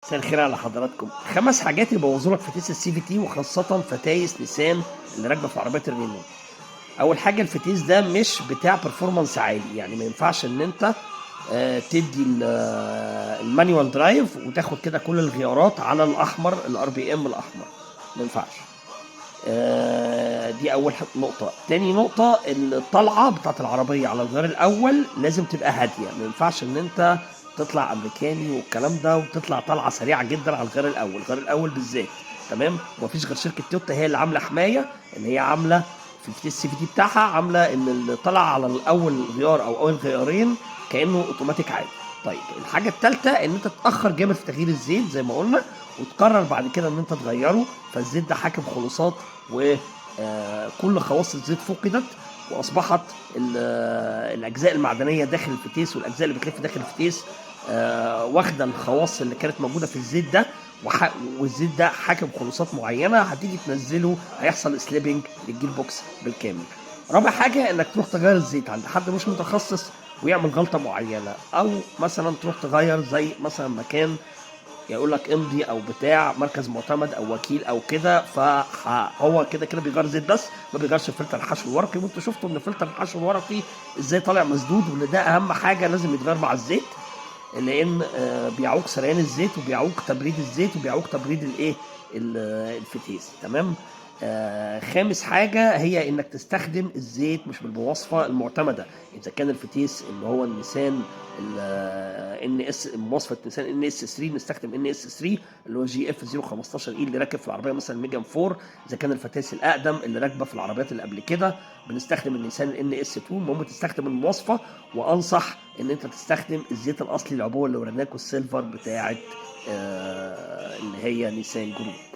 مساء الخير على حضراتكم. 5 حاجات يبوظوا لك فتيس السي في تي وخاصة فتايس نيسان اللي راكبة في عربيات الرينو. أول حاجة الفتيس ده مش بتاع برفورمانس عالي، يعني ما ينفعش إن أنت تدي المانيوال درايف وتاخد كده كل الغيارات على الأحمر الار بي ام الأحمر، ما ينفعش. دي أول نقطة. تاني نقطة الطلعة بتاعت العربية على الغيار الأول لازم تبقى هادية، ما ينفعش إن أنت تطلع أمريكاني والكلام ده وتطلع طلعة سريعة جدا على الغيار الأول، الغيار الأول بالذات. تمام، ومفيش غير شركة تويوتا هي اللي عاملة حماية، إن هي عاملة في الفتيس السي في تي بتاعها، عاملة إن اللي طلع على الأول غيار أو أول غيارين كأنه أوتوماتيك عادي. طيب الحاجة التالتة إن أنت تتأخر جامد في تغيير الزيت زي ما قلنا، وتقرر بعد كده إن أنت تغيره، فالزيت ده حاكم خلاصات وكل خواص الزيت فقدت، واصبحت الاجزاء المعدنيه داخل الفتيس والاجزاء اللي بتلف داخل الفتيس واخده الخواص اللي كانت موجوده في الزيت ده، والزيت ده حاكم خلاصات معينه، هتيجي تنزله هيحصل سليبنج للجير بوكس بالكامل. رابع حاجه انك تروح تغير الزيت عند حد مش متخصص ويعمل غلطه معينه، او مثلا تروح تغير زي مثلا مكان يقول لك امضي او بتاع مركز معتمد او وكيل او كده، فهو كده كده بيغير زيت بس ما بيغيرش فلتر الحشو الورقي، وانتوا شفتوا ان فلتر الحشو الورقي ازاي طالع مسدود، وان ده اهم حاجه لازم يتغير مع الزيت، لان بيعوق سريان الزيت وبيعوق تبريد الزيت وبيعوق تبريد الايه الفتيس. تمام. خامس حاجة هي انك تستخدم الزيت مش بالمواصفة المعتمدة. اذا كان الفتيس اللي هو النيسان ان اس، مواصفة نيسان ان اس 3، نستخدم ان اس 3 اللي هو جي اف 015 اي اللي راكب في العربية مثلا ميجان 4. اذا كان الفتيس الاقدم اللي راكبة في العربيات اللي قبل كده بنستخدم النيسان ان اس 2. المهم تستخدم المواصفة، وانصح ان انت تستخدم الزيت الاصلي العبوة اللي وريناكوا السيلفر بتاعت اللي هي نيسان جروب.